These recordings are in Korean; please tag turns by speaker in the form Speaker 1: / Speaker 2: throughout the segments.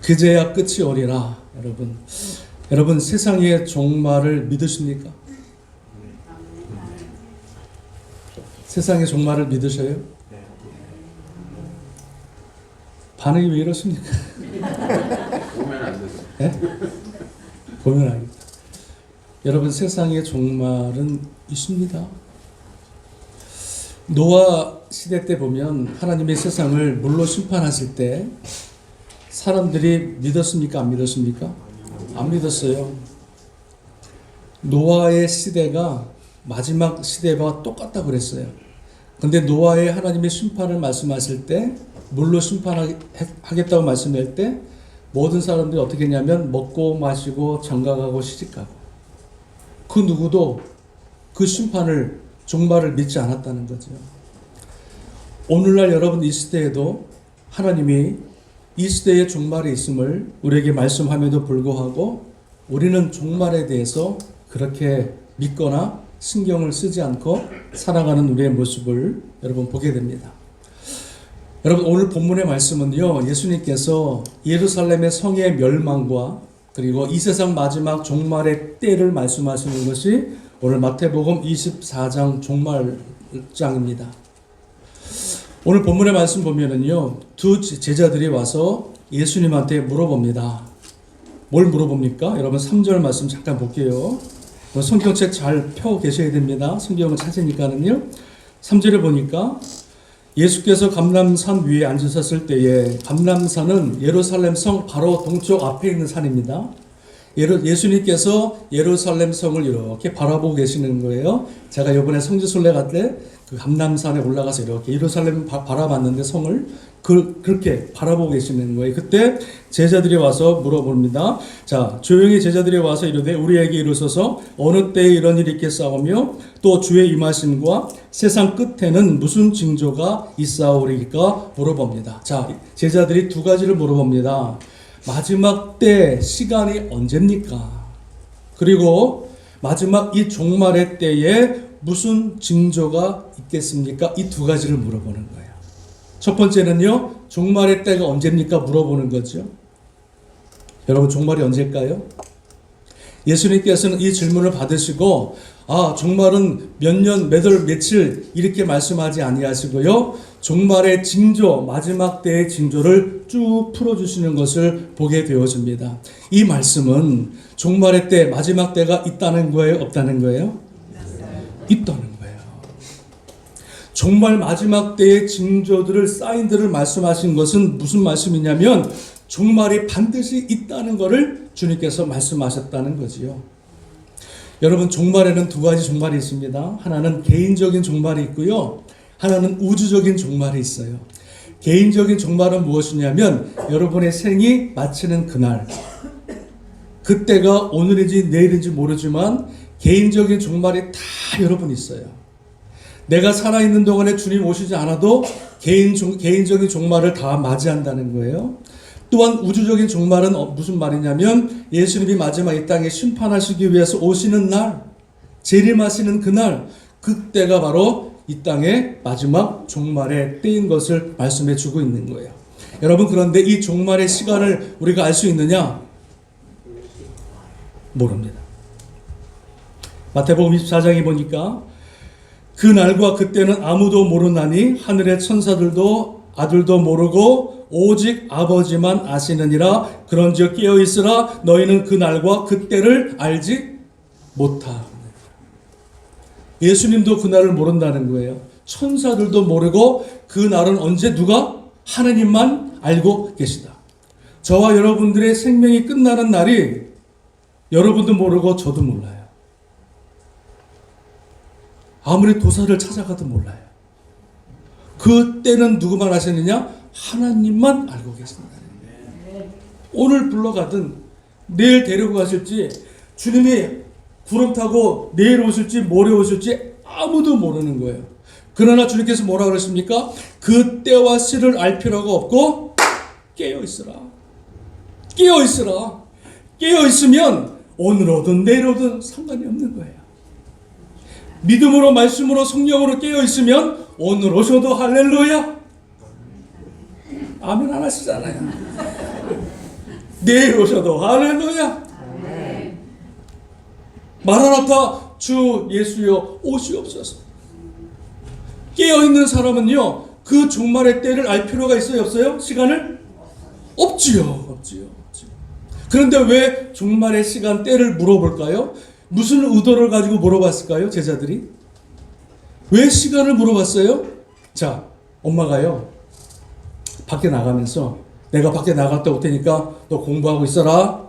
Speaker 1: 그제야 끝이 오리라. 여러분 세상의 종말을 믿으십니까? 세상의 종말을 믿으셔요? 반응이 왜 이러십니까?
Speaker 2: 보면 안 되죠.
Speaker 1: 네? 보면 알겠다. 여러분 세상의 종말은 있습니다. 노아 시대 때 보면 하나님의 세상을 물로 심판하실 때 사람들이 믿었습니까? 안 믿었습니까? 안 믿었어요. 노아의 시대가 마지막 시대와 똑같다고 그랬어요. 근데 노아의 하나님의 심판을 말씀하실 때 물로 심판하겠다고 말씀할 때 모든 사람들이 어떻게 했냐면 먹고 마시고 장가가고 시집가고 그 누구도 그 심판을 종말을 믿지 않았다는 거죠. 오늘날 여러분 이 시대에도 하나님이 이 시대의 종말이 있음을 우리에게 말씀함에도 불구하고 우리는 종말에 대해서 그렇게 믿거나 신경을 쓰지 않고 살아가는 우리의 모습을 여러분 보게 됩니다. 여러분 오늘 본문의 말씀은요, 예수님께서 예루살렘의 성의 멸망과 그리고 이 세상 마지막 종말의 때를 말씀하시는 것이 오늘 마태복음 24장 종말장입니다. 오늘 본문의 말씀 보면은요, 두 제자들이 와서 예수님한테 물어봅니다. 뭘 물어봅니까? 여러분 3절 말씀 잠깐 볼게요. 성경책 잘 펴 계셔야 됩니다. 성경을 찾으니까는요. 3절에 보니까 예수께서 감람산 위에 앉으셨을 때에, 감람산은 예루살렘 성 바로 동쪽 앞에 있는 산입니다. 예수님께서 예루살렘 성을 이렇게 바라보고 계시는 거예요. 제가 이번에 성지순례 갈 때 그 감람산에 올라가서 이렇게 예루살렘 바라봤는데 성을 그렇게 바라보고 계시는 거예요. 그때 제자들이 와서 물어봅니다. 자, 조용히 제자들이 와서 이르되 우리에게 이르소서 어느 때에 이런 일이 있겠사오며 또 주의 임하심과 세상 끝에는 무슨 징조가 있사오리까 물어봅니다. 자, 제자들이 두 가지를 물어봅니다. 마지막 때 시간이 언제입니까? 그리고 마지막 이 종말의 때에 무슨 징조가 있겠습니까? 이 두 가지를 물어보는 거예요. 첫 번째는요, 종말의 때가 언제입니까? 물어보는 거죠. 여러분 종말이 언제일까요? 예수님께서는 이 질문을 받으시고 종말은 몇 년, 몇 월, 며칠 이렇게 말씀하지 아니하시고요. 종말의 징조, 마지막 때의 징조를 쭉 풀어주시는 것을 보게 되어집니다. 이 말씀은 종말의 때, 마지막 때가 있다는 거예요? 없다는 거예요? 있다는 거예요. 정말 마지막 때의 징조들을, 사인들을 말씀하신 것은 무슨 말씀이냐면 종말이 반드시 있다는 것을 주님께서 말씀하셨다는 거지요. 여러분 종말에는 두 가지 종말이 있습니다. 하나는 개인적인 종말이 있고요. 하나는 우주적인 종말이 있어요. 개인적인 종말은 무엇이냐면 여러분의 생이 마치는 그날, 그때가 오늘인지 내일인지 모르지만 개인적인 종말이 다 여러분 있어요. 내가 살아있는 동안에 주님 오시지 않아도 개인적인 종말을 다 맞이한다는 거예요. 또한 우주적인 종말은 무슨 말이냐면 예수님이 마지막 이 땅에 심판하시기 위해서 오시는 날, 재림하시는 그날, 그때가 바로 이 땅의 마지막 종말의 때인 것을 말씀해 주고 있는 거예요. 여러분 그런데 이 종말의 시간을 우리가 알 수 있느냐? 모릅니다. 마태복음 24장에 보니까 그 날과 그때는 아무도 모르나니 하늘의 천사들도 아들도 모르고 오직 아버지만 아시느니라. 그런즉 깨어있으라. 너희는 그 날과 그때를 알지 못하느니라. 예수님도 그 날을 모른다는 거예요. 천사들도 모르고 그 날은 언제 누가? 하나님만 알고 계시다. 저와 여러분들의 생명이 끝나는 날이 여러분도 모르고 저도 몰라요. 아무리 도사를 찾아가도 몰라요. 그때는 누구만 아시느냐? 하나님만 알고 계신다. 오늘 불러가든 내일 데리고 가실지 주님이 구름 타고 내일 오실지 모레 오실지 아무도 모르는 거예요. 그러나 주님께서 뭐라 그러십니까? 그 때와 시를 알 필요가 없고 깨어있으라. 깨어있으라. 깨어있으면 오늘 오든 내일 오든 상관이 없는 거예요. 믿음으로 말씀으로 성령으로 깨어있으면 오늘 오셔도 할렐루야. 아멘 안 하시잖아요. 내일 오셔도 할렐루야. 마라나타 주 예수여 오시옵소서. 깨어있는 사람은요 그 종말의 때를 알 필요가 있어요 없어요? 시간을? 없지요. 그런데 왜 종말의 시간 때를 물어볼까요? 무슨 의도를 가지고 물어봤을까요? 제자들이 왜 시간을 물어봤어요? 자, 엄마가요 밖에 나가면서 내가 밖에 나갔다 올 테니까 너 공부하고 있어라,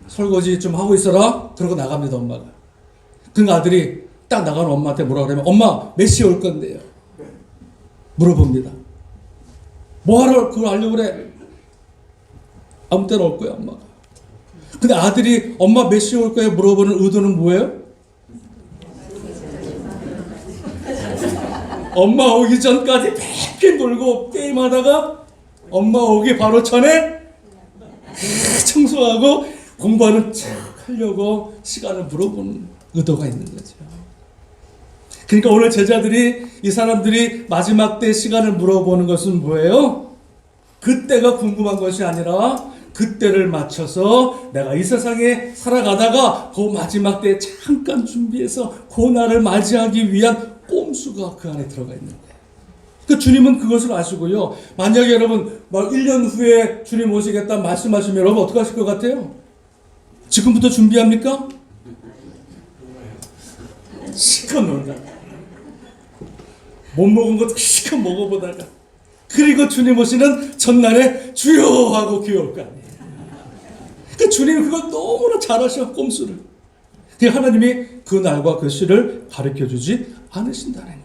Speaker 1: 설거지 좀 하고 있어라, 그러고 나갑니다. 엄마가. 그러니까 아들이 딱 나가는 엄마한테 뭐라 그러면 엄마 몇 시에 올 건데요? 물어봅니다. 뭐하러 그걸 알려고 그래? 아무 때나 올 거야 엄마가. 근데 아들이 엄마 몇 시에 올 거야 물어보는 의도는 뭐예요? 엄마 오기 전까지 팽팽 돌고 게임하다가 엄마 오기 바로 전에 청소하고 공부하는 척 하려고 시간을 물어보는 의도가 있는 거죠. 그러니까 오늘 제자들이 이 사람들이 마지막 때 시간을 물어보는 것은 뭐예요? 그때가 궁금한 것이 아니라 그때를 맞춰서 내가 이 세상에 살아가다가 그 마지막 때 잠깐 준비해서 그 날을 맞이하기 위한 꼼수가 그 안에 들어가 있는 거예요. 그 주님은 그것을 아시고요. 만약에 여러분 막 1년 후에 주님 오시겠다 말씀하시면 여러분 어떻게 하실 것 같아요? 지금부터 준비합니까? 실컷 놀다. 못 먹은 것도 실컷 먹어보다가 그리고 주님 오시는 전날에 주여 하고 귀여울 거 아니에요. 그 주님이 그걸 너무나 잘하셔 꼼수를. 그 하나님이 그 날과 그 시를 가르쳐주지 않으신다는 거예요.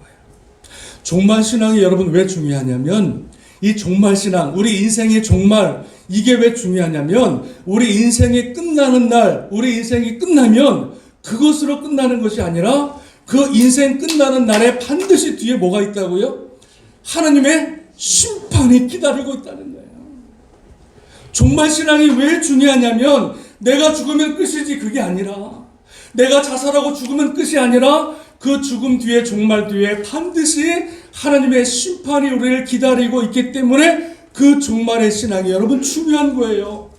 Speaker 1: 종말신앙이 여러분 왜 중요하냐면 이 종말신앙, 우리 인생의 종말, 이게 왜 중요하냐면 우리 인생이 끝나는 날, 우리 인생이 끝나면 그것으로 끝나는 것이 아니라 그 인생 끝나는 날에 반드시 뒤에 뭐가 있다고요? 하나님의 심판이 기다리고 있다는 거예요. 종말신앙이 왜 중요하냐면 내가 죽으면 끝이지 그게 아니라, 내가 자살하고 죽으면 끝이 아니라 그 죽음 뒤에, 종말 뒤에 반드시 하나님의 심판이 우리를 기다리고 있기 때문에 그 종말의 신앙이 여러분 중요한 거예요.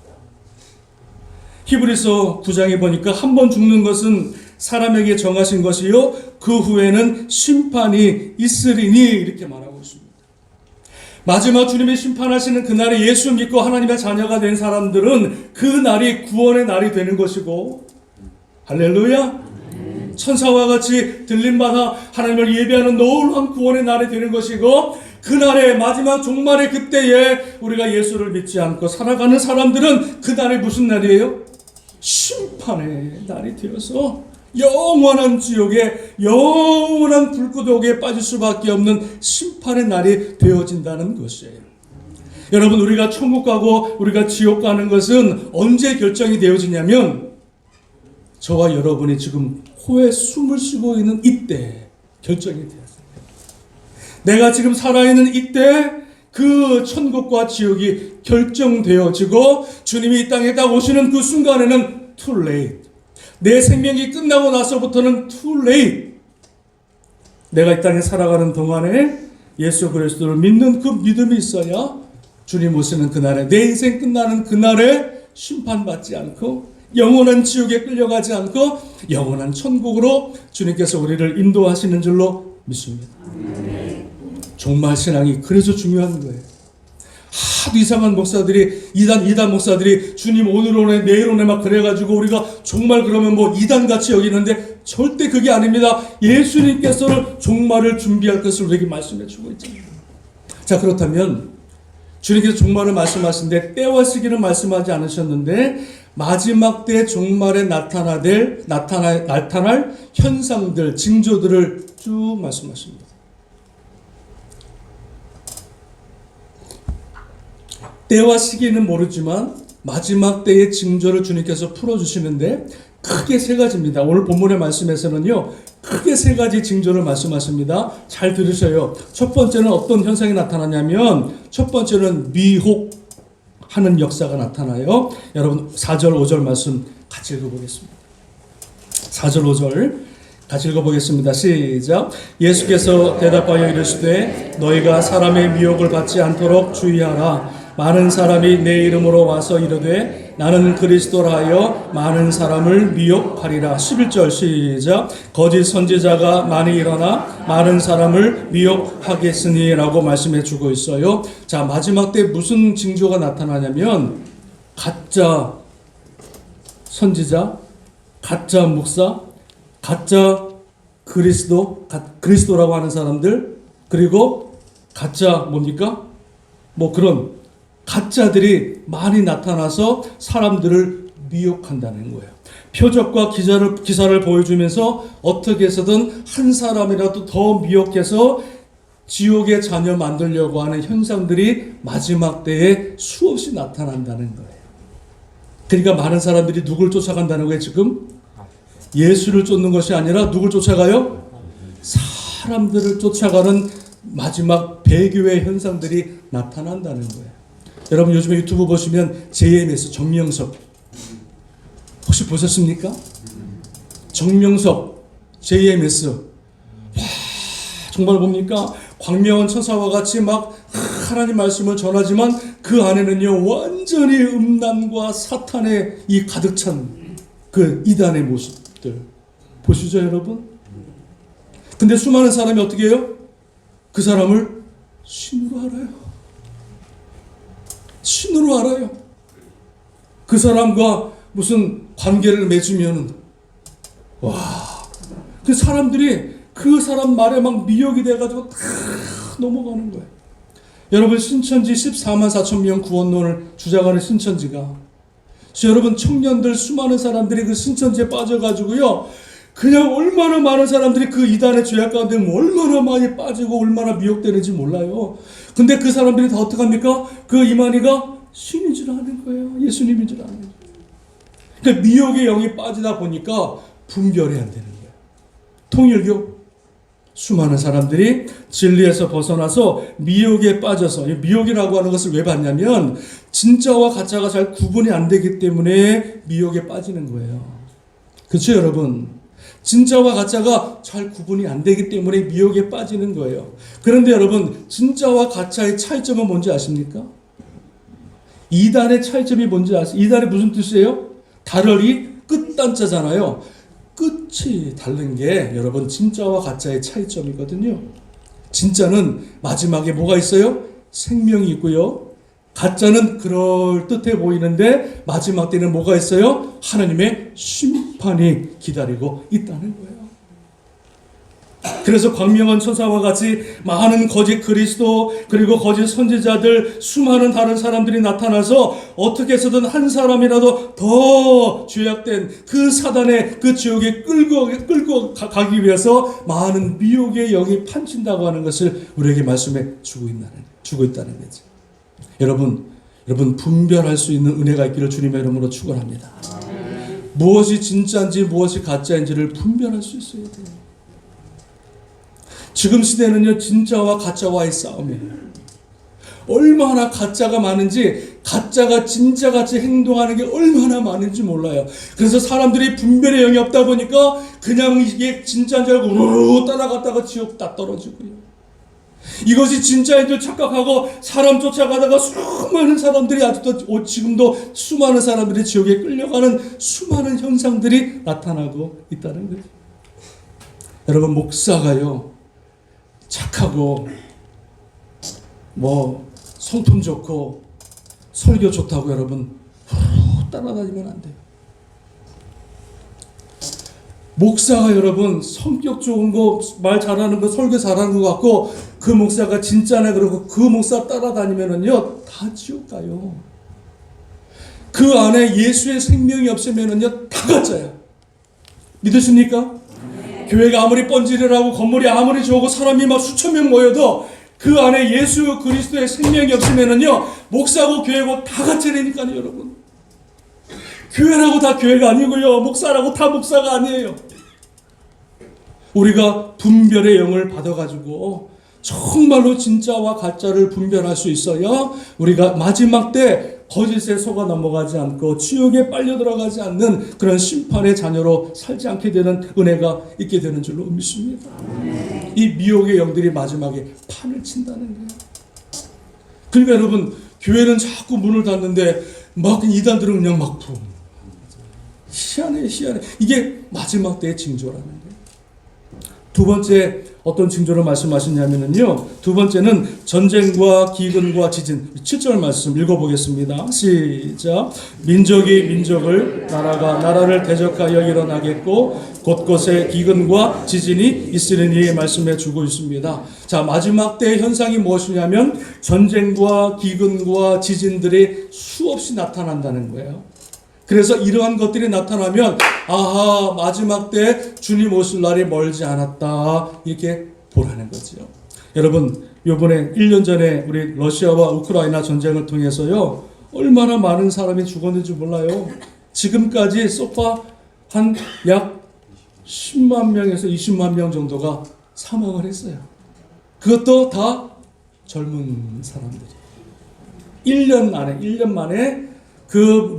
Speaker 1: 히브리서 9장에 보니까 한 번 죽는 것은 사람에게 정하신 것이요 그 후에는 심판이 있으리니 이렇게 말하고 있습니다. 마지막 주님이 심판하시는 그날에 예수 믿고 하나님의 자녀가 된 사람들은 그 날이 구원의 날이 되는 것이고, 할렐루야, 천사와 같이 들림받아 하나님을 예배하는 놀라운 구원의 날이 되는 것이고, 그날의 마지막 종말의 그때에 우리가 예수를 믿지 않고 살아가는 사람들은 그 날이 무슨 날이에요? 심판의 날이 되어서 영원한 지옥에, 영원한 불구독에 빠질 수밖에 없는 심판의 날이 되어진다는 것이에요. 여러분, 우리가 천국 가고 우리가 지옥 가는 것은 언제 결정이 되어지냐면 저와 여러분이 지금 코에 숨을 쉬고 있는 이때 결정이 되었어요. 내가 지금 살아있는 이때 그 천국과 지옥이 결정되어지고 주님이 이 땅에 딱 오시는 그 순간에는 too late. 내 생명이 끝나고 나서부터는 too late. 내가 이 땅에 살아가는 동안에 예수 그리스도를 믿는 그 믿음이 있어야 주님 오시는 그날에, 내 인생 끝나는 그날에 심판받지 않고 영원한 지옥에 끌려가지 않고 영원한 천국으로 주님께서 우리를 인도하시는 줄로 믿습니다. 종말 신앙이 그래서 중요한 거예요. 하도 이상한 목사들이, 이단 목사들이 주님 오늘 오네 내일 오네 막 그래가지고 우리가 정말 그러면 뭐 이단같이 여기는데 절대 그게 아닙니다. 예수님께서 종말을 준비할 것을 우리에게 말씀해 주고 있잖아요. 자, 그렇다면 주님께서 종말을 말씀하신데 때와 시기는 말씀하지 않으셨는데 마지막 때 종말에 나타날 현상들, 징조들을 쭉 말씀하십니다. 때와 시기는 모르지만 마지막 때의 징조를 주님께서 풀어주시는데 크게 세 가지입니다. 오늘 본문의 말씀에서는요, 크게 세 가지 징조를 말씀하십니다. 잘 들으셔요. 첫 번째는 어떤 현상이 나타나냐면, 첫 번째는 미혹하는 역사가 나타나요. 여러분 4절 5절 말씀 같이 읽어보겠습니다. 4절 5절 같이 읽어보겠습니다. 시작. 예수께서 대답하여 이르시되 너희가 사람의 미혹을 받지 않도록 주의하라. 많은 사람이 내 이름으로 와서 이르되 나는 그리스도라 하여 많은 사람을 미혹하리라. 11절 시작. 거짓 선지자가 많이 일어나 많은 사람을 미혹하겠으니 라고 말씀해 주고 있어요. 자, 마지막 때 무슨 징조가 나타나냐면 가짜 선지자, 가짜 목사, 가짜 그리스도라고 하는 사람들, 그리고 가짜 뭡니까? 뭐 그런 가짜들이 많이 나타나서 사람들을 미혹한다는 거예요. 표적과 기사를 보여주면서 어떻게 해서든 한 사람이라도 더 미혹해서 지옥의 자녀 만들려고 하는 현상들이 마지막 때에 수없이 나타난다는 거예요. 그러니까 많은 사람들이 누굴 쫓아간다는 거예요, 지금? 예수를 쫓는 것이 아니라 누굴 쫓아가요? 사람들을 쫓아가는 마지막 배교의 현상들이 나타난다는 거예요. 여러분 요즘에 유튜브 보시면 JMS 정명석 혹시 보셨습니까? 정명석 JMS 와, 정말 봅니까? 광명한 천사와 같이 막 하나님 말씀을 전하지만 그 안에는요 완전히 음란과 사탄의 이 가득 찬 그 이단의 모습들 보시죠 여러분? 근데 수많은 사람이 어떻게 해요? 그 사람을 신으로 알아요. 신으로 알아요. 그 사람과 무슨 관계를 맺으면 와, 그 사람들이 그 사람 말에 막 미혹이 돼가지고 다 넘어가는 거예요. 여러분 신천지 14만 4천 명 구원론을 주장하는 신천지가 여러분 청년들 수많은 사람들이 그 신천지에 빠져가지고요 그냥 얼마나 많은 사람들이 그 이단의 죄악 가운데 얼마나 많이 빠지고 얼마나 미혹되는지 몰라요. 근데 그 사람들이 다 어떡합니까? 그 이만희가 신인 줄 아는 거예요. 예수님인 줄 아는 거예요. 그러니까 미혹의 영이 빠지다 보니까 분별이 안 되는 거예요. 통일교 수많은 사람들이 진리에서 벗어나서 미혹에 빠져서, 미혹이라고 하는 것을 왜 봤냐면 진짜와 가짜가 잘 구분이 안 되기 때문에 미혹에 빠지는 거예요. 그렇죠 여러분? 진짜와 가짜가 잘 구분이 안 되기 때문에 미혹에 빠지는 거예요. 그런데 여러분 진짜와 가짜의 차이점은 뭔지 아십니까? 이단의 차이점이 뭔지 아세요? 이단이 무슨 뜻이에요? 다르리 끝단자잖아요. 끝이 다른 게 여러분 진짜와 가짜의 차이점이거든요. 진짜는 마지막에 뭐가 있어요? 생명이 있고요. 가짜는 그럴듯해 보이는데 마지막 때는 뭐가 있어요? 하나님의 심판이 기다리고 있다는 거예요. 그래서 광명한 천사와 같이 많은 거짓 그리스도 그리고 거짓 선지자들 수많은 다른 사람들이 나타나서 어떻게 해서든 한 사람이라도 더 죄악된 그 사단의 그 지옥에 끌고 가기 위해서 많은 미혹의 영이 판친다고 하는 것을 우리에게 말씀해 주고 있다는 거죠. 여러분 분별할 수 있는 은혜가 있기를 주님의 이름으로 축원합니다. 무엇이 진짜인지 무엇이 가짜인지를 분별할 수 있어야 돼요. 지금 시대는요 진짜와 가짜와의 싸움이에요. 얼마나 가짜가 많은지 가짜가 진짜같이 행동하는 게 얼마나 많은지 몰라요. 그래서 사람들이 분별의 영이 없다 보니까 그냥 이게 진짜인 줄 알고 우르르 따라갔다가 지옥 다 떨어지고요. 이것이 진짜인 줄 착각하고 사람 쫓아가다가 수많은 사람들이 아직도 지금도 수많은 사람들이 지옥에 끌려가는 수많은 현상들이 나타나고 있다는 거죠. 여러분 목사가요 착하고 뭐 성품 좋고 설교 좋다고 여러분 따라다니면 안 돼요. 목사가 여러분 성격 좋은 거 말 잘하는 거 설교 잘하는 것 같고 그 목사가 진짜네 그러고 그 목사 따라다니면은요 다 지옥 가요. 그 안에 예수의 생명이 없으면은요 다 가짜야. 믿으십니까? 교회가 아무리 번지르라고 건물이 아무리 좋고 사람이 막 수천 명 모여도 그 안에 예수 그리스도의 생명이 없으면은요 목사고 교회고 다 가짜라니까요 여러분. 교회라고 다 교회가 아니고요 목사라고 다 목사가 아니에요. 우리가 분별의 영을 받아가지고 정말로 진짜와 가짜를 분별할 수 있어야 우리가 마지막 때 거짓에 속아 넘어가지 않고 지옥에 빨려 들어가지 않는 그런 심판의 자녀로 살지 않게 되는 은혜가 있게 되는 줄로 믿습니다. 이 미혹의 영들이 마지막에 판을 친다는 거예요. 그러니까 여러분 교회는 자꾸 문을 닫는데 막 이단들은 그냥 막 부어. 희한해. 이게 마지막 때의 징조라는 거예요. 두 번째 어떤 징조를 말씀하시냐면요. 두 번째는 전쟁과 기근과 지진. 7절 말씀 읽어보겠습니다. 시작. 민족이 민족을, 나라가 나라를 대적하여 일어나겠고 곳곳에 기근과 지진이 있으리니 말씀해 주고 있습니다. 자, 마지막 때의 현상이 무엇이냐면 전쟁과 기근과 지진들이 수없이 나타난다는 거예요. 그래서 이러한 것들이 나타나면 아하, 마지막 때 주님 오실 날이 멀지 않았다, 이렇게 보라는 거죠. 여러분, 요번에 1년 전에 우리 러시아와 우크라이나 전쟁을 통해서요, 얼마나 많은 사람이 죽었는지 몰라요. 지금까지 소파 한 약 10만 명에서 20만 명 정도가 사망을 했어요. 그것도 다 젊은 사람들이. 1년 만에 그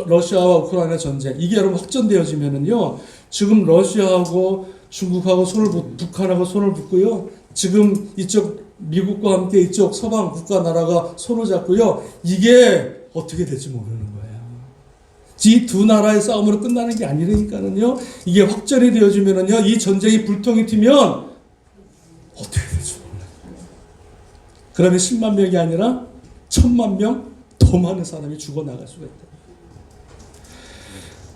Speaker 1: 러시아와 우크라이나 전쟁, 이게 여러분 확전되어지면은요, 지금 러시아하고 중국하고 북한하고 손을 붙고요, 지금 이쪽 미국과 함께 이쪽 서방 국가 나라가 손을 잡고요, 이게 어떻게 될지 모르는 거예요. 이 두 나라의 싸움으로 끝나는 게 아니라니까는요, 이게 확전이 되어지면은요, 이 전쟁이 불통이 튀면 어떻게 될지 몰라요. 그러면 10만 명이 아니라 1000만 명, 더 많은 사람이 죽어나갈 수가 있다.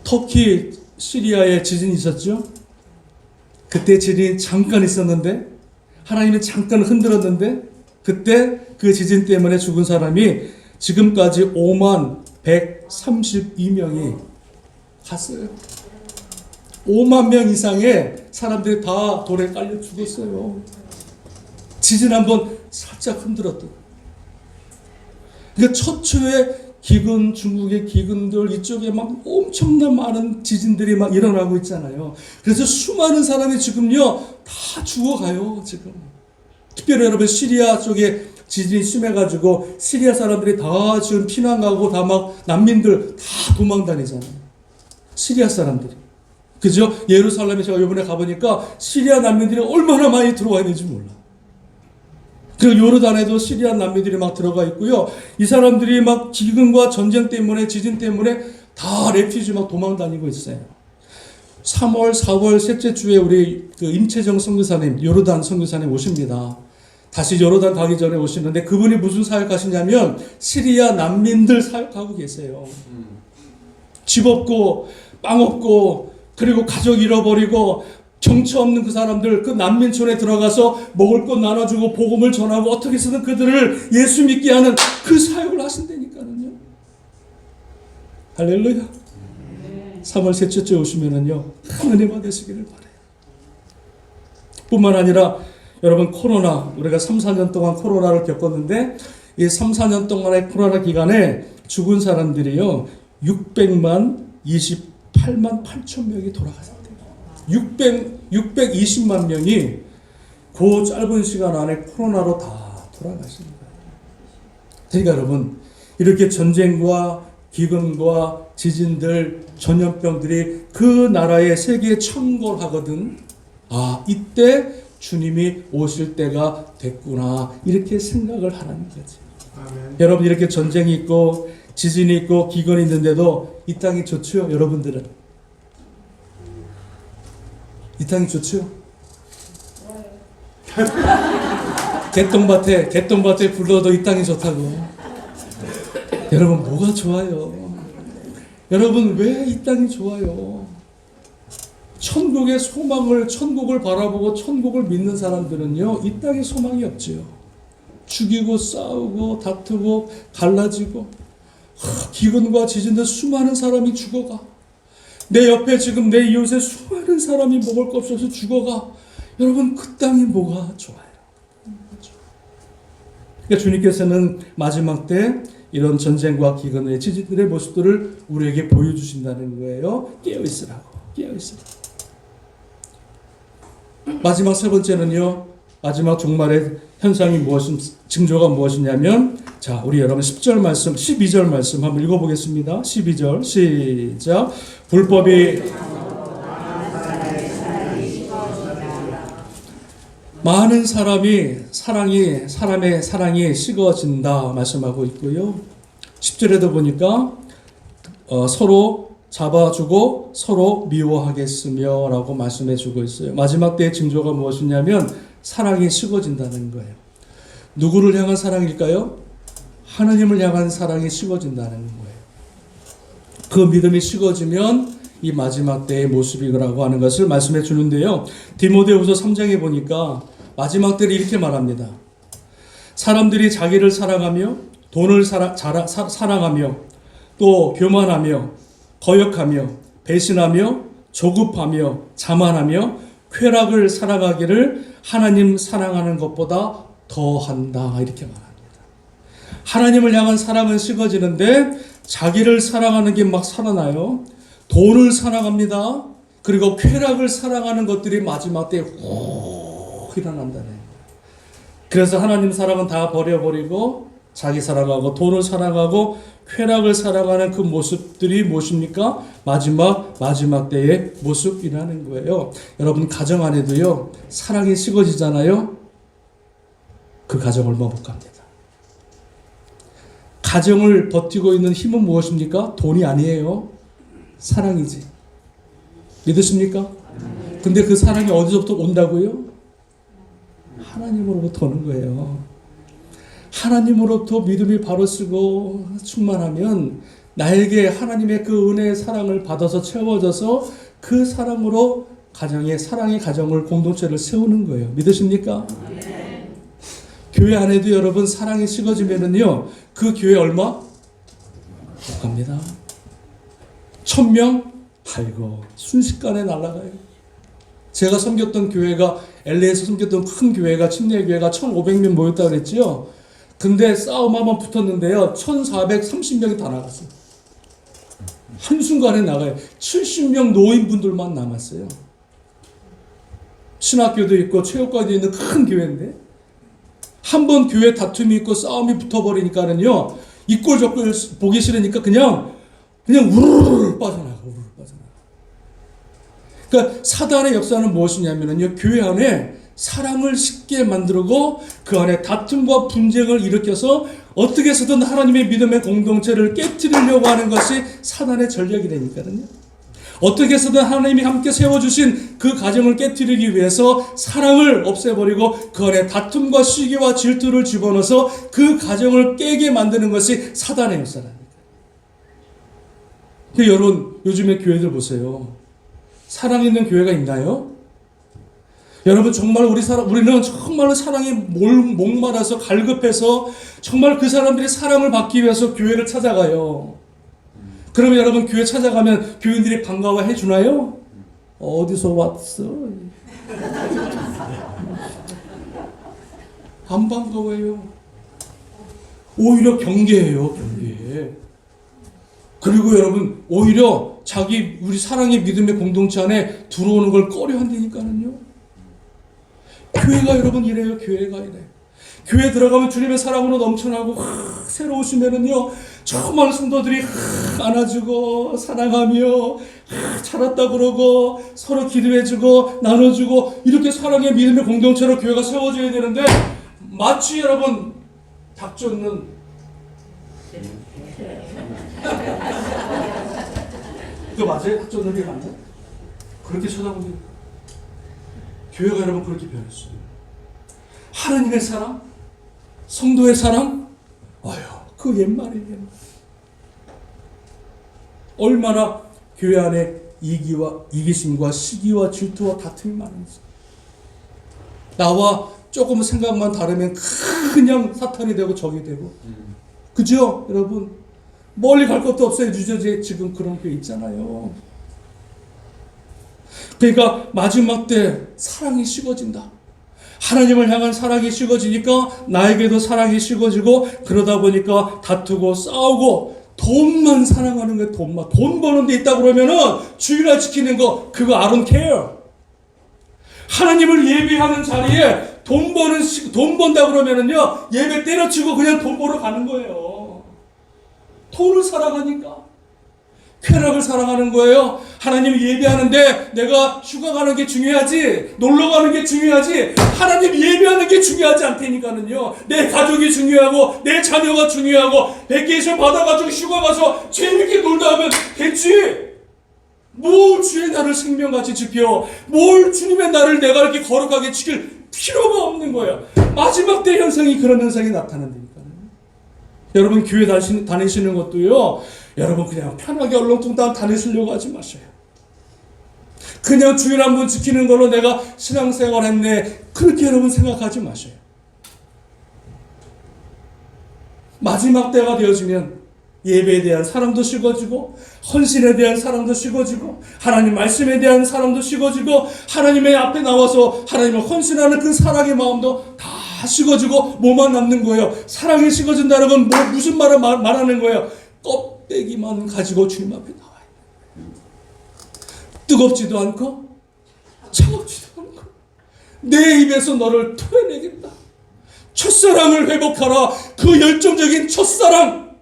Speaker 1: 터키, 시리아에 지진이 있었죠? 그때 지진이 잠깐 있었는데, 하나님이 잠깐 흔들었는데, 그때 그 지진 때문에 죽은 사람이 지금까지 5만 132명이 갔어요. 5만 명 이상의 사람들이 다 돌에 깔려 죽었어요. 지진 한번 살짝 흔들었던. 그러니까 처초에 기근, 중국의 기근들, 이쪽에 막 엄청난 많은 지진들이 막 일어나고 있잖아요. 그래서 수많은 사람이 지금요, 다 죽어가요, 지금. 특별히 여러분, 시리아 쪽에 지진이 심해가지고, 시리아 사람들이 다 지금 피난 가고, 다 막 난민들 다 도망 다니잖아요. 시리아 사람들이. 그죠? 예루살렘에 제가 이번에 가보니까 시리아 난민들이 얼마나 많이 들어와 있는지 몰라. 그리고 요르단에도 시리아 난민들이 막 들어가 있고요. 이 사람들이 막 기근과 전쟁 때문에, 지진 때문에 다 레퓨지 막 도망 다니고 있어요. 3월, 4월 셋째 주에 우리 그 임채정 선교사님, 요르단 선교사님 오십니다. 다시 요르단 가기 전에 오시는데 그분이 무슨 사역하시냐면 시리아 난민들 사역하고 계세요. 집 없고 빵 없고 그리고 가족 잃어버리고 정처 없는 그 사람들, 그 난민촌에 들어가서 먹을 것 나눠주고 복음을 전하고 어떻게 해서든 그들을 예수 믿게 하는 그 사역을 하신다니까요. 할렐루야. 3월 셋째 주에 오시면은요, 큰 은혜 받으시기를 바라요. 뿐만 아니라 여러분, 코로나, 우리가 3, 4년 동안 코로나를 겪었는데 이 3, 4년 동안의 코로나 기간에 죽은 사람들이요, 600만 28만 8천 명이 돌아갔습니다. 620만 명이 그 짧은 시간 안에 코로나로 다 돌아가신 거예요. 그러니까 여러분, 이렇게 전쟁과 기근과 지진들, 전염병들이 그 나라의 세계에 창궐하거든. 아, 이때 주님이 오실 때가 됐구나, 이렇게 생각을 하라는 거지. 아멘. 여러분, 이렇게 전쟁이 있고 지진이 있고 기근이 있는데도 이 땅이 좋죠? 여러분들은 이 땅이 좋죠? 개똥밭에 불러도 이 땅이 좋다고. 여러분, 뭐가 좋아요? 여러분, 왜 이 땅이 좋아요? 천국의 소망을, 천국을 바라보고 천국을 믿는 사람들은요, 이 땅에 소망이 없지요. 죽이고 싸우고 다투고 갈라지고 기근과 지진들 수많은 사람이 죽어가. 내 옆에 지금 내 이웃에 수많은 사람이 먹을 것 없어서 죽어가. 여러분, 그 땅이 뭐가 좋아요? 그러니까 주님께서는 마지막 때 이런 전쟁과 기근의 지진들의 모습들을 우리에게 보여주신다는 거예요. 깨어있으라고. 깨어있으라고. 마지막 세 번째는요, 마지막 종말의 현상이 징조가 무엇이냐면, 자, 우리 여러분 10절 말씀, 12절 말씀 한번 읽어보겠습니다. 12절 시작. 불법이 많은 사람이 사람의 사랑이 식어진다 말씀하고 있고요. 10절에도 보니까 서로 잡아주고 서로 미워하겠으며 라고 말씀해 주고 있어요. 마지막 때의 징조가 무엇이냐면 사랑이 식어진다는 거예요. 누구를 향한 사랑일까요? 하나님을 향한 사랑이 식어진다는 거예요. 그 믿음이 식어지면 이 마지막 때의 모습이라고 하는 것을 말씀해 주는데요. 디모데후서 3장에 보니까 마지막 때를 이렇게 말합니다. 사람들이 자기를 사랑하며 돈을 사랑하며 또 교만하며 거역하며 배신하며 조급하며 자만하며 쾌락을 사랑하기를 하나님 사랑하는 것보다 더한다 이렇게 말합니다. 하나님을 향한 사랑은 식어지는데 자기를 사랑하는 게 막 살아나요. 돈을 사랑합니다. 그리고 쾌락을 사랑하는 것들이 마지막 때에 훅 일어난다는 거예요. 그래서 하나님 사랑은 다 버려버리고 자기 사랑하고 돈을 사랑하고 쾌락을 사랑하는 그 모습들이 무엇입니까? 마지막 때의 모습이라는 거예요. 여러분 가정 안에도요 사랑이 식어지잖아요. 그 가정 얼마 못 갑니다. 가정을 버티고 있는 힘은 무엇입니까? 돈이 아니에요. 사랑이지. 믿으십니까? 근데 그 사랑이 어디서부터 온다고요? 하나님으로부터 오는 거예요. 하나님으로부터 믿음이 바로 쓰고 충만하면 나에게 하나님의 그 은혜의 사랑을 받아서 채워져서 그 사랑으로 사랑의 가정을 공동체를 세우는 거예요. 믿으십니까? 네. 교회 안에도 여러분 사랑이 식어지면은요 그 교회 얼마? 못 갑니다. 1000명? 아이고 순식간에 날아가요. 제가 섬겼던 교회가 LA에서 섬겼던 큰 교회가 침례교회가 1500명 모였다고 그랬죠. 근데 싸움 한번 붙었는데요 1430명이 다 나갔어요. 한순간에 나가요. 70명 노인분들만 남았어요. 신학교도 있고 체육관도 있는 큰 교회인데 한번 교회 다툼이 있고 싸움이 붙어버리니까는요 이 꼴 저 꼴 보기 싫으니까 그냥 우르르 빠져나가. 그러니까 사단의 역사는 무엇이냐면요 교회 안에 사랑을 쉽게 만들고 그 안에 다툼과 분쟁을 일으켜서 어떻게 해서든 하나님의 믿음의 공동체를 깨트리려고 하는 것이 사단의 전략이 되니까요. 어떻게 해서든 하나님이 함께 세워주신 그 가정을 깨트리기 위해서 사랑을 없애버리고 그 안에 다툼과 시기와 질투를 집어넣어서 그 가정을 깨게 만드는 것이 사단의 역사랍니다. 여러분 요즘에 교회들 보세요. 사랑 있는 교회가 있나요? 여러분 정말 우리는 정말로 사랑에 목말라서 갈급해서 정말 그 사람들이 사랑을 받기 위해서 교회를 찾아가요. 그러면 여러분 교회 찾아가면 교인들이 반가워해 주나요? 어디서 왔어? 안 반가워해요. 오히려 경계해요. 경계. 그리고 여러분 오히려 우리 사랑의 믿음의 공동체 안에 들어오는 걸 꺼려 한다니까는요. 교회가 여러분 이래요. 교회가 이래. 교회 들어가면 주님의 사랑으로 넘쳐나고 새로 오시면은요 정말 성도들이 안아주고 사랑하며 잘 왔다 그러고 서로 기도해주고 나눠주고 이렇게 사랑의 믿음의 공동체로 교회가 세워져야 되는데 마치 여러분 닭 쫓는 그거 맞아요? 닭 쫓는 게 맞아요? 그렇게 쳐다보니 교회가 여러분 그렇게 변했어요. 하나님의 사랑, 성도의 사랑, 그 옛말이에요. 얼마나 교회 안에 이기심과 시기와 질투와 다툼이 많은지. 나와 조금 생각만 다르면 그냥 사탄이 되고 적이 되고. 그죠? 여러분 멀리 갈 것도 없어요. 뉴저지에 지금 그런 게 있잖아요. 그러니까 마지막 때 사랑이 식어진다. 하나님을 향한 사랑이 식어지니까 나에게도 사랑이 식어지고 그러다 보니까 다투고 싸우고 돈만 사랑하는 거예요. 돈 버는 데 있다 그러면은 주일날 지키는 거 그거 I don't care. 하나님을 예배하는 자리에 돈 번다 그러면은요 예배 때려치고 그냥 돈 벌어 가는 거예요. 돈을 사랑하니까 쾌락을 사랑하는 거예요. 하나님 예배하는데 내가 휴가 가는 게 중요하지, 놀러 가는 게 중요하지, 하나님 예배하는 게 중요하지 않다니까는요. 내 가족이 중요하고 내 자녀가 중요하고 베케이션 받아가지고 휴가 가서 재밌게 놀다 하면 됐지. 뭘 주의 날을 생명같이 지켜, 뭘 주님의 날을 내가 이렇게 거룩하게 지킬 필요가 없는 거야. 마지막 때 현상이 그런 현상이 나타난다니까요. 여러분 교회 다니시는 것도요, 여러분 그냥 편하게 얼렁뚱땅 다니시려고 하지 마세요. 그냥 주일 한 번 지키는 걸로 내가 신앙생활 했네, 그렇게 여러분 생각하지 마세요. 마지막 때가 되어지면 예배에 대한 사랑도 식어지고, 헌신에 대한 사랑도 식어지고, 하나님 말씀에 대한 사랑도 식어지고, 하나님의 앞에 나와서 하나님을 헌신하는 그 사랑의 마음도 다 식어지고 뭐만 남는 거예요. 사랑이 식어진다는 건 무슨 말을 말하는 거예요? 껍데기만 가지고 주님 앞에 나와요. 뜨겁지도 않고 차갑지도 않고 내 입에서 너를 토해내겠다. 첫사랑을 회복하라. 그 열정적인 첫사랑,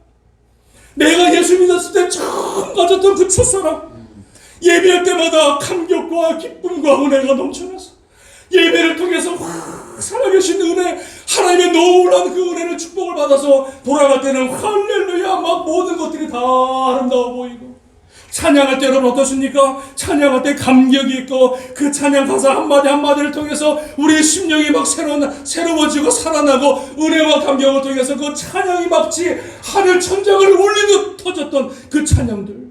Speaker 1: 내가 예수 믿었을 때 처음 가졌던 그 첫사랑, 예배할 때마다 감격과 기쁨과 은혜가 넘쳐나서 예배를 통해서 확 살아계신 은혜, 하나님의 놀라운 그 은혜를 축복을 받아서 돌아갈 때는 할렐루야, 막 모든 것들이 다 아름다워 보이고, 찬양할 때 여러분 어떻습니까? 찬양할 때 감격이 있고, 그 찬양 가사 한마디 한마디를 통해서 우리의 심령이 막 새로워지고 살아나고, 은혜와 감격을 통해서 그 찬양이 마치 하늘 천장을 울리듯 터졌던 그 찬양들,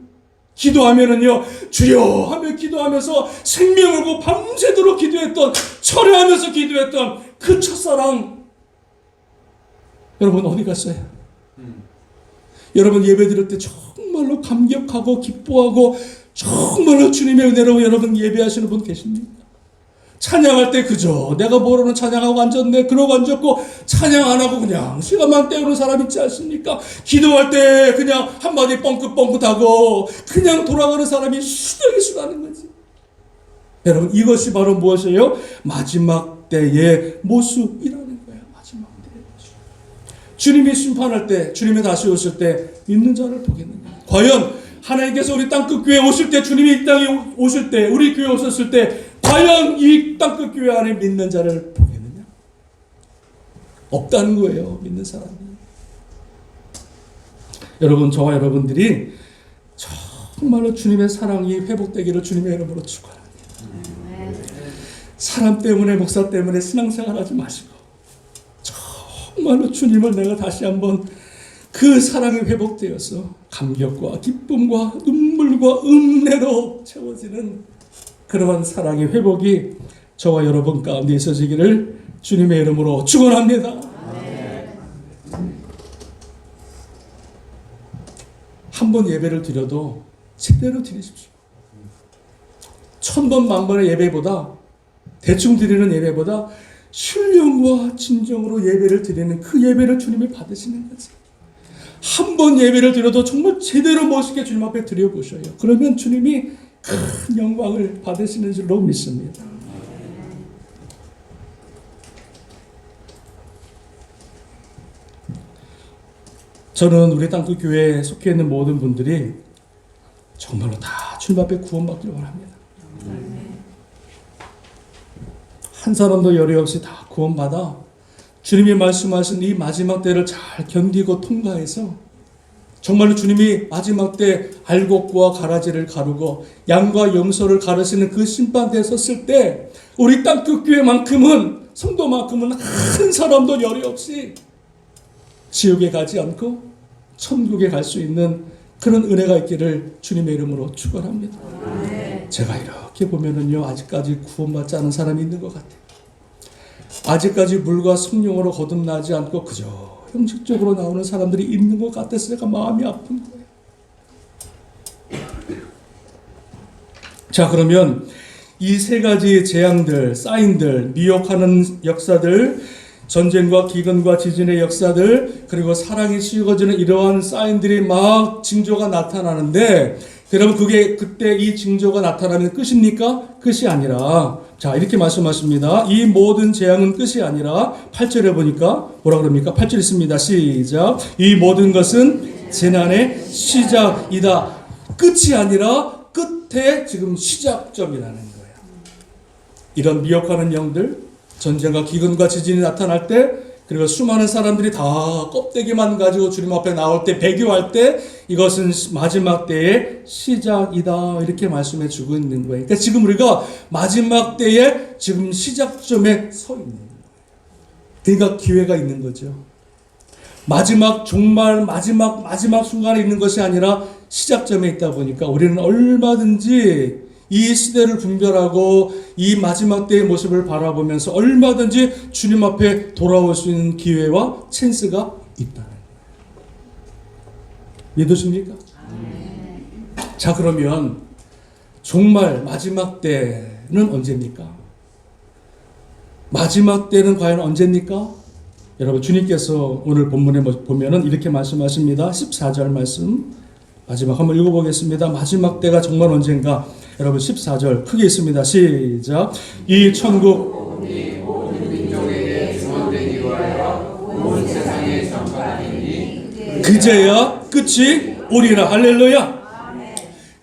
Speaker 1: 기도하면은요, 주여 하며 기도하면서 생명을 걸고 밤새도록 기도했던, 철회하면서 기도했던 그 첫사랑, 여러분 어디 갔어요? 여러분 예배 드릴 때 정말로 감격하고 기뻐하고 정말로 주님의 은혜로 여러분 예배하시는 분 계십니까? 찬양할 때 그저 내가 모르는 찬양하고 앉았네 그러고 앉았고, 찬양 안 하고 그냥 시간만 때우는 사람 있지 않습니까? 기도할 때 그냥 한마디 뻥긋뻥긋하고 그냥 돌아가는 사람이 수다는 거지. 여러분 이것이 바로 무엇이에요? 마지막 때의 모습이라는 거예요. 마지막 때의 모습. 주님이 심판할 때, 주님이 다시 오실 때 믿는 자를 보겠느냐. 과연 하나님께서 우리 땅끝교회 오실 때, 주님이 이 땅에 오실 때, 우리 교회 오셨을 때 과연 이 땅끝교회 안에 믿는 자를 보겠느냐? 없다는 거예요. 믿는 사람이. 여러분, 저와 여러분들이 정말로 주님의 사랑이 회복되기를 주님의 이름으로 축원합니다. 사람 때문에, 목사 때문에 신앙생활 하지 마시고 정말로 주님을 내가 다시 한번 그 사랑이 회복되어서 감격과 기쁨과 눈물과 은혜로 채워지는 그러한 사랑의 회복이 저와 여러분 가운데 있어지기를 주님의 이름으로 축원합니다. 한 번 예배를 드려도 제대로 드리십시오. 1000번 만번의 예배보다, 대충 드리는 예배보다 신령과 진정으로 예배를 드리는 그 예배를 주님이 받으시는 거지. 한 번 예배를 드려도 정말 제대로 멋있게 주님 앞에 드려보셔요. 그러면 주님이 큰 영광을 받으시는 줄로 믿습니다. 저는 우리 땅끝교회에 속해 있는 모든 분들이 정말로 다 주님 앞에 구원받기를 원합니다. 한 사람도 열의 없이 다 구원받아 주님이 말씀하신 이 마지막 때를 잘 견디고 통과해서 정말로 주님이 마지막 때 알곡과 가라지를 가르고 양과 염소를 가르시는 그 심판대에 섰을 때 우리 땅끝교회만큼은, 성도만큼은 한 사람도 열의 없이 지옥에 가지 않고 천국에 갈 수 있는 그런 은혜가 있기를 주님의 이름으로 축원합니다. 제가 이렇게 보면은요, 아직까지 구원받지 않은 사람이 있는 것 같아요. 아직까지 물과 성령으로 거듭나지 않고 그저 형식적으로 나오는 사람들이 있는 것 같아서 제가 마음이 아픈 거예요. 자, 그러면 이 세 가지 재앙들, 사인들, 미혹하는 역사들, 전쟁과 기근과 지진의 역사들, 그리고 사랑이 식어지는 이러한 사인들이 막 징조가 나타나는데, 여러분 그게 그때 이 징조가 나타나면 끝입니까? 끝이 아니라, 자 이렇게 말씀하십니다. 이 모든 재앙은 끝이 아니라 8절에 보니까 뭐라 그럽니까? 8절 있습니다. 시작. 이 모든 것은 재난의 시작이다. 끝이 아니라 끝에 끝에 지금 시작점이라는 거예요. 이런 미혹하는 영들, 전쟁과 기근과 지진이 나타날 때, 그리고 수많은 사람들이 다 껍데기만 가지고 주님 앞에 나올 때, 배교할 때, 이것은 마지막 때의 시작이다. 이렇게 말씀해 주고 있는 거예요. 그러니까 지금 우리가 마지막 때의 지금 시작점에 서 있는 거예요. 그러니까 기회가 있는 거죠. 마지막, 정말 마지막 순간에 있는 것이 아니라 시작점에 있다 보니까 우리는 얼마든지 이 시대를 분별하고 이 마지막 때의 모습을 바라보면서 얼마든지 주님 앞에 돌아올 수 있는 기회와 찬스가 있다는 거예요. 믿으십니까? 자, 그러면 정말 마지막 때는 언제입니까? 마지막 때는 과연 언제입니까? 여러분, 주님께서 오늘 본문에 보면은 이렇게 말씀하십니다. 14절 말씀 마지막 한번 읽어보겠습니다. 마지막 때가 정말 언젠가? 여러분, 14절 크게 있습니다. 시작. 이 천국
Speaker 2: 모든 민족에게 증언되기 위하여 온 세상에 전파하리니
Speaker 1: 그제야 끝이 오리라. 할렐루야.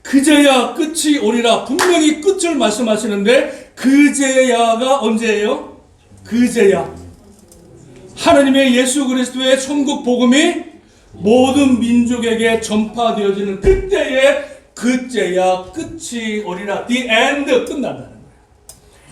Speaker 1: 그제야 끝이 오리라. 분명히 끝을 말씀하시는데 그제야가 언제예요? 그제야. 하나님의 예수 그리스도의 천국 복음이 모든 민족에게 전파되어지는 그때야 끝이 오리라. The end, 끝난다는 거예요.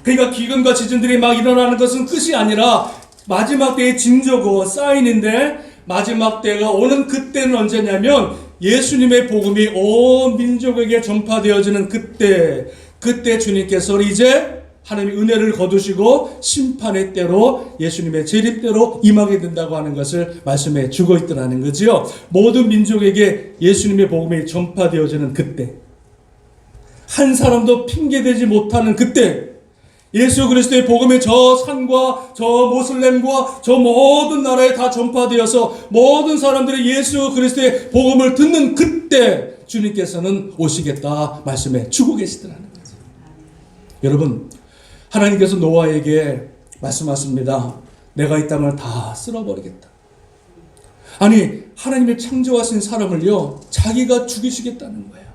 Speaker 1: 그러니까 기근과 지진들이 막 일어나는 것은 끝이 아니라 마지막 때의 징조고 사인인데, 마지막 때가 오는 그때는 언제냐면 예수님의 복음이 온 민족에게 전파되어지는 그때 주님께서 이제 하나님의 은혜를 거두시고 심판의 때로, 예수님의 재림때로 임하게 된다고 하는 것을 말씀해 주고 있더라는 거지요. 모든 민족에게 예수님의 복음이 전파되어지는 그때, 한 사람도 핑계대지 못하는 그때, 예수 그리스도의 복음이 저 산과 저 모슬렘과 저 모든 나라에 다 전파되어서 모든 사람들이 예수 그리스도의 복음을 듣는 그때 주님께서는 오시겠다 말씀해 주고 계시더라는 거죠. 여러분, 하나님께서 노아에게 말씀하십니다. 내가 이 땅을 다 쓸어버리겠다. 아니, 하나님의 창조하신 사람을요, 자기가 죽이시겠다는 거예요.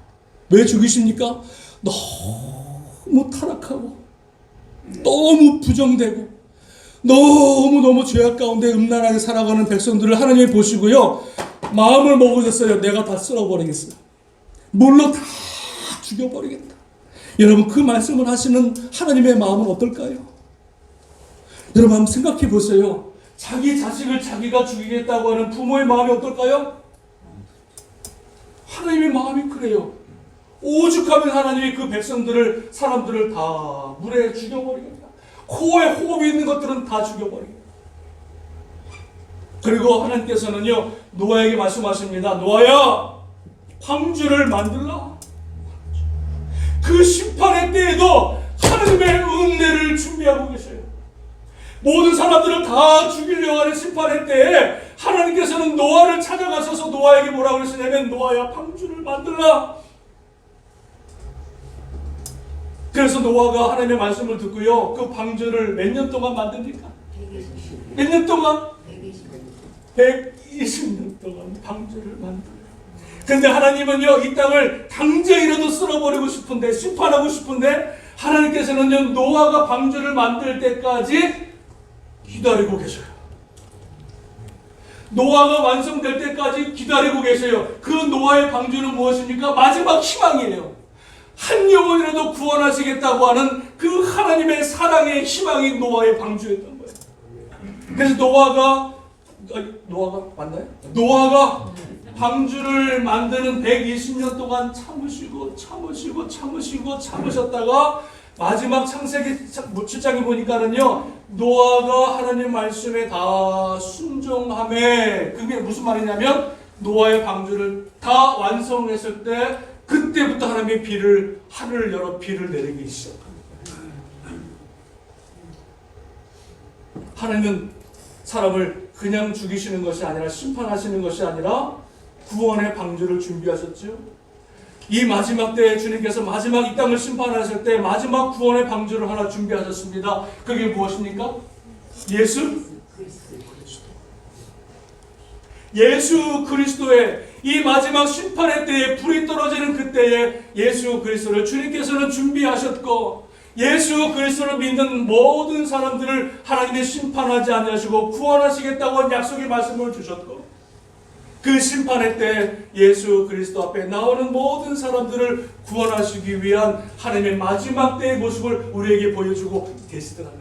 Speaker 1: 왜 죽이십니까? 너무 타락하고 너무 부정되고 너무 죄악 가운데 음란하게 살아가는 백성들을 하나님이 보시고요, 마음을 먹으셨어요. 내가 다 쓸어버리겠어요. 물로 다 죽여버리겠다. 여러분, 그 말씀을 하시는 하나님의 마음은 어떨까요? 여러분, 한번 생각해 보세요. 자기 자식을 자기가 죽이겠다고 하는 부모의 마음이 어떨까요? 하나님의 마음이 그래요. 오죽하면 하나님이 그 백성들을, 사람들을 다 물에 죽여버리겠다. 코에 호흡이 있는 것들은 다 죽여버리겠다. 그리고 하나님께서는요, 노아에게 말씀하십니다. 노아야, 방주를 만들라. 그 심판의 때에도 하나님의 은혜를 준비하고 계셔요. 모든 사람들을 다 죽이려고 하는 심판의 때에 하나님께서는 노아를 찾아가셔서 노아에게 뭐라고 그러시냐면, 노아야, 방주를 만들라. 그래서 노아가 하나님의 말씀을 듣고요, 그 방주를 몇 년 동안 만듭니까? 몇 년 동안? 120년 동안 방주를 만들어요. 근데 하나님은요, 이 땅을 당장이라도 쓸어버리고 싶은데, 심판하고 싶은데, 하나님께서는요, 노아가 방주를 만들 때까지 기다리고 계셔요. 노아가 완성될 때까지 기다리고 계셔요. 그 노아의 방주는 무엇입니까? 마지막 희망이에요. 한 영혼이라도 구원하시겠다고 하는 그 하나님의 사랑의 희망이 노아의 방주였던 거예요. 그래서 노아가 맞나요? 노아가 방주를 만드는 120년 동안 참으셨다가 마지막 창세기 7장에 보니까는요, 노아가 하나님 말씀에 다 순종함에, 그게 무슨 말이냐면 노아의 방주를 다 완성했을 때 그때부터 하나님의 하늘을 열어 비를 내리기 시작합니다. 하나님은 사람을 그냥 죽이시는 것이 아니라, 심판하시는 것이 아니라 구원의 방주를 준비하셨죠. 이 마지막 때에 주님께서 마지막 이 땅을 심판하실 때 마지막 구원의 방주를 하나 준비하셨습니다. 그게 무엇입니까? 예수 그리스도의 이 마지막 심판의 때에 불이 떨어지는 그때에 예수 그리스도를 주님께서는 준비하셨고, 예수 그리스도를 믿는 모든 사람들을 하나님의 심판하지 아니하시고 구원하시겠다고 약속의 말씀을 주셨고, 그 심판의 때 예수 그리스도 앞에 나오는 모든 사람들을 구원하시기 위한 하나님의 마지막 때의 모습을 우리에게 보여주고 계시더라고요.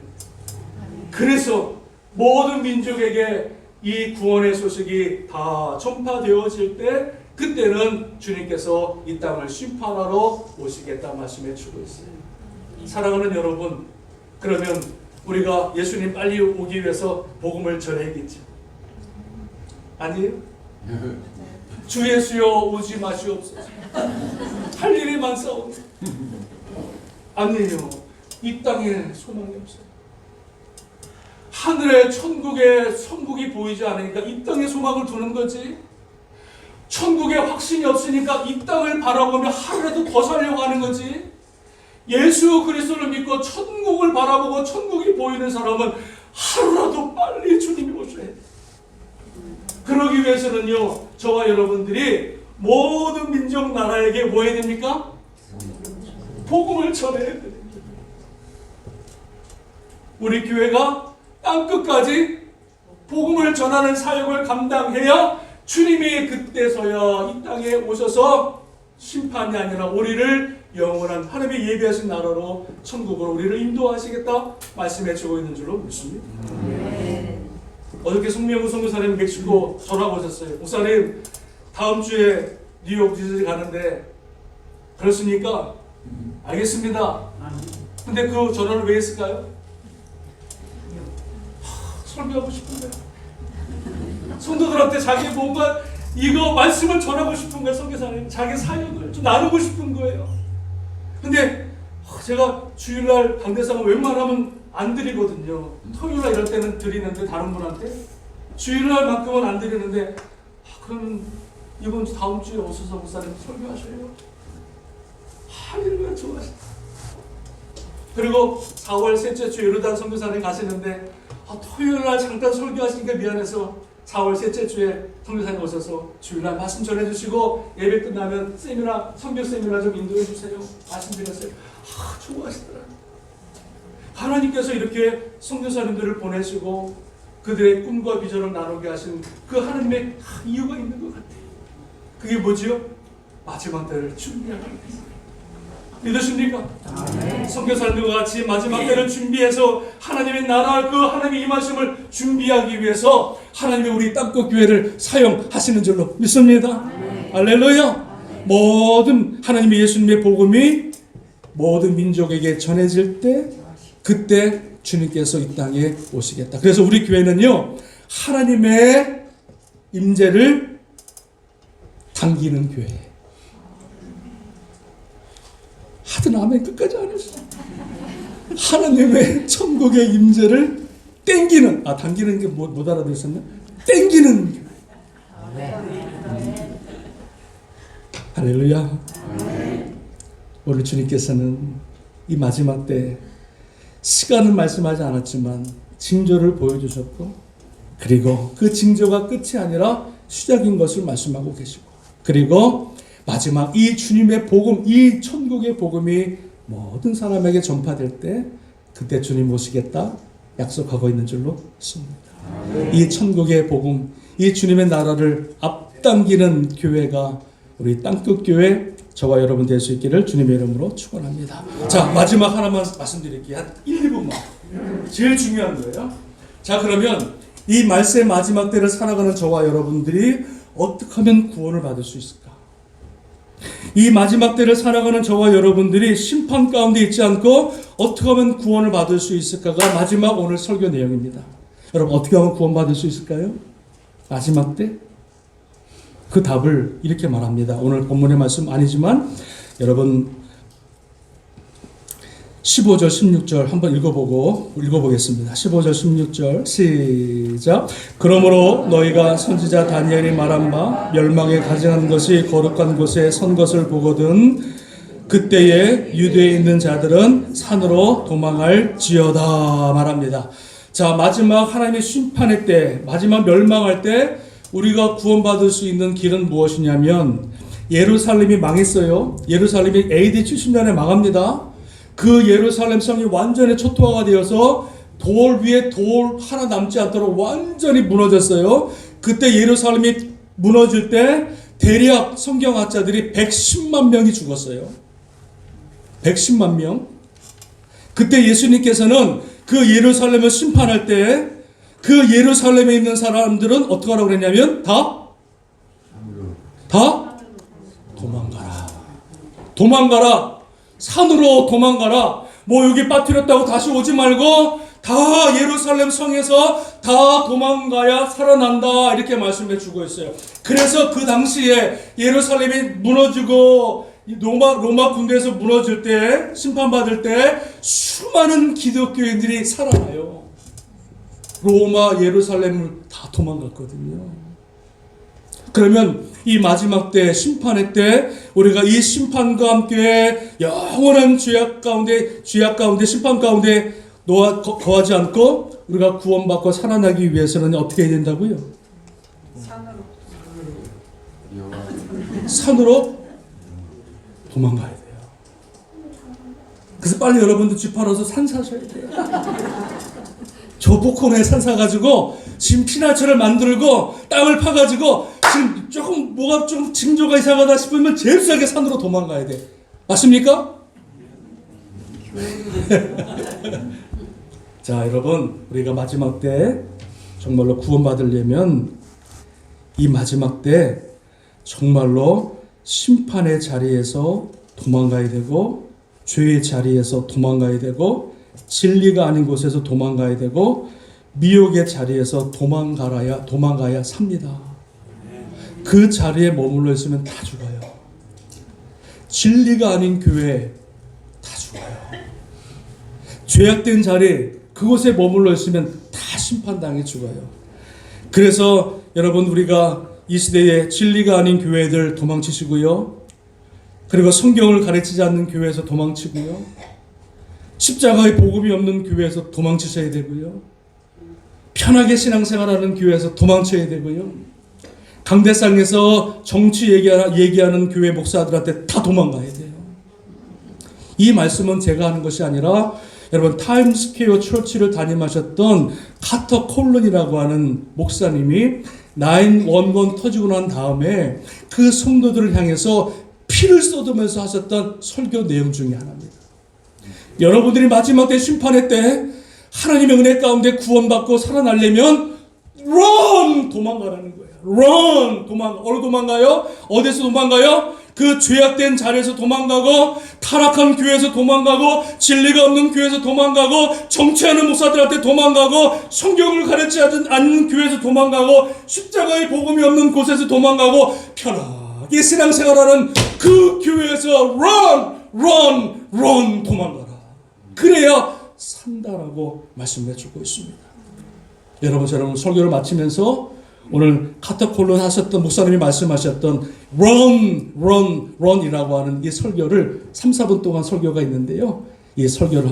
Speaker 1: 그래서 모든 민족에게 이 구원의 소식이 다 전파되어질 때, 그때는 주님께서 이 땅을 심판하러 오시겠다 말씀해 주고 있어요. 사랑하는 여러분, 그러면 우리가 예수님 빨리 오기 위해서 복음을 전해야겠죠? 아니에요? 주 예수여 오지 마시옵소서. 할 일이 많사오니. 아니에요. 이 땅에 소망이 없어요. 하늘에 천국에 천국이 보이지 않으니까 이 땅에 소망을 두는 거지. 천국에 확신이 없으니까 이 땅을 바라보며 하루라도 더 살려고 하는 거지. 예수 그리스도를 믿고 천국을 바라보고 천국이 보이는 사람은 하루라도 빨리 주님이 오셔야 돼. 그러기 위해서는요, 저와 여러분들이 모든 민족 나라에게 뭐 해야 됩니까? 복음을 전해야 됩니다. 우리 교회가 땅끝까지 복음을 전하는 사역을 감당해야 주님이 그때서야 이 땅에 오셔서 심판이 아니라 우리를 영원한 하나님의 예비하신 나라로 천국으로 우리를 인도하시겠다 말씀해 주고 있는 줄로 믿습니다. 어저께 송명우 선교사님 멕시코 전화가 오셨어요. 목사님, 다음 주에 뉴욕 디즈니 가는데 그렇습니까? 알겠습니다. 근데 그 전화를 왜 했을까요? 설교하고 싶은데, 성도들한테 자기 뭔가 이거 말씀을 전하고 싶은 거예요. 선교사님, 자기 사역을 좀 나누고 싶은 거예요. 근데 제가 주일날 강대상을 웬만하면 안 드리거든요. 토요일날 이럴 때는 드리는데, 다른 분한테 주일날만큼은 안 드리는데, 그럼 이번 주 다음 주에 오셔서 목사님 설교하셔요. 할렐루야, 좋아하시다. 그리고 4월 셋째 주 요르단 선교사님 가시는데, 토요일날 잠깐 설교하시니까 미안해서 4월 셋째 주에 선교사님 오셔서 주일날 말씀 전해주시고 예배 끝나면 세미나, 선교 세미나 좀 인도해 주세요. 말씀드렸어요. 좋아하시더라고요. 하나님께서 이렇게 선교사님들을 보내시고 그들의 꿈과 비전을 나누게 하신 그 하나님의 이유가 있는 것 같아요. 그게 뭐지요? 마지막 때를 준비하기 위해서. 믿으십니까? 선교사님과 같이 마지막 때를 준비해서 하나님의 나라, 그 하나님의 임하심을 준비하기 위해서 하나님이 우리 땅끝 교회를 사용하시는 줄로 믿습니다. 할렐루야. 모든 하나님의 예수님의 복음이 모든 민족에게 전해질 때, 그때 주님께서 이 땅에 오시겠다. 그래서 우리 교회는요, 하나님의 임재를 당기는 교회예요. 하여튼 아멘 끝까지 안 했어. 하나님의 천국의 임재를 땡기는, 당기는 게 못 알아듣었나? 땡기는 교회. 할렐루야. 오늘 주님께서는 이 마지막 때 시간은 말씀하지 않았지만 징조를 보여주셨고, 그리고 그 징조가 끝이 아니라 시작인 것을 말씀하고 계시고, 그리고 마지막 이 주님의 복음, 이 천국의 복음이 모든 사람에게 전파될 때, 그때 주님 오시겠다 약속하고 있는 줄로 믿습니다. 이 천국의 복음, 이 주님의 나라를 앞당기는 교회가 우리 땅끝 교회, 저와 여러분 될 수 있기를 주님의 이름으로 축원합니다. 자, 마지막 하나만 말씀드릴게요. 한 1, 2분만. 제일 중요한 거예요. 자, 그러면 이 말세의 마지막 때를 살아가는 저와 여러분들이 어떻게 하면 구원을 받을 수 있을까? 이 마지막 때를 살아가는 저와 여러분들이 심판 가운데 있지 않고 어떻게 하면 구원을 받을 수 있을까가 마지막 오늘 설교 내용입니다. 여러분, 어떻게 하면 구원 받을 수 있을까요? 마지막 때? 그 답을 이렇게 말합니다. 오늘 본문의 말씀 아니지만 여러분 15절 16절 한번 읽어보겠습니다. 15절 16절 시작. 그러므로 너희가 선지자 다니엘이 말한 바 멸망에 가증한 것이 거룩한 곳에 선 것을 보거든 그때에 유대에 있는 자들은 산으로 도망할지어다 말합니다. 자, 마지막 하나님의 심판의 때, 마지막 멸망할 때 우리가 구원받을 수 있는 길은 무엇이냐면 예루살렘이 망했어요. 예루살렘이 AD 70년에 망합니다. 그 예루살렘 성이 완전히 초토화가 되어서 돌 위에 돌 하나 남지 않도록 완전히 무너졌어요. 그때 예루살렘이 무너질 때 대략 성경학자들이 110만 명이 죽었어요. 110만 명. 그때 예수님께서는 그 예루살렘을 심판할 때 그 예루살렘에 있는 사람들은 어떻게 하라고 그랬냐면 다 도망가라. 도망가라. 산으로 도망가라. 뭐 여기 빠뜨렸다고 다시 오지 말고 다 예루살렘 성에서 다 도망가야 살아난다. 이렇게 말씀해 주고 있어요. 그래서 그 당시에 예루살렘이 무너지고 로마 군대에서 무너질 때 심판받을 때 수많은 기독교인들이 살아나요. 로마 예루살렘을 다 도망갔거든요. 그러면 이 마지막 때 심판의 때 우리가 이 심판과 함께 영원한 죄악 가운데 심판 가운데 거하지 않고 우리가 구원받고 살아나기 위해서는 어떻게 해야 된다고요? 산으로 도망가야 돼요. 그래서 빨리 여러분들 집 팔아서 산 사셔야 돼요. 저 포콘에 산 사가지고 지금 피나처를 만들고 땅을 파가지고 지금 조금 뭐가 좀 징조가 이상하다 싶으면 제일 싸게 산으로 도망가야 돼. 맞습니까? 자, 여러분, 우리가 마지막 때 정말로 구원받으려면 이 마지막 때 정말로 심판의 자리에서 도망가야 되고 죄의 자리에서 도망가야 되고 진리가 아닌 곳에서 도망가야 되고 미혹의 자리에서 도망가야 삽니다. 그 자리에 머물러 있으면 다 죽어요. 진리가 아닌 교회 다 죽어요. 죄악된 자리 그곳에 머물러 있으면 다 심판당해 죽어요. 그래서 여러분 우리가 이 시대에 진리가 아닌 교회들 도망치시고요. 그리고 성경을 가르치지 않는 교회에서 도망치고요. 십자가의 복음이 없는 교회에서 도망치셔야 되고요. 편하게 신앙생활하는 교회에서 도망쳐야 되고요. 강대상에서 정치 얘기하는 교회 목사들한테 다 도망가야 돼요. 이 말씀은 제가 하는 것이 아니라 여러분 타임스퀘어 처치를 담임하셨던 카터 콜런이라고 하는 목사님이 9/11 터지고 난 다음에 그 성도들을 향해서 피를 쏟으면서 하셨던 설교 내용 중에 하나입니다. 여러분들이 마지막 때 심판의 때 하나님의 은혜 가운데 구원받고 살아나려면 run! 도망가라는 거예요. run! 어디로 도망가요? 어디서 도망가요? 그 죄악된 자리에서 도망가고 타락한 교회에서 도망가고 진리가 없는 교회에서 도망가고 정치하는 목사들한테 도망가고 성경을 가르치지 않는 교회에서 도망가고 십자가의 복음이 없는 곳에서 도망가고 편하게 신앙생활하는 그 교회에서 run! 도망가라. 그래야 산다라고 말씀해 주고 있습니다. 여러분 설교를 마치면서 오늘 카타콜론 하셨던 목사님이 말씀하셨던 run 이라고 하는 이 설교를 3, 4분 동안 설교가 있는데요. 이 설교를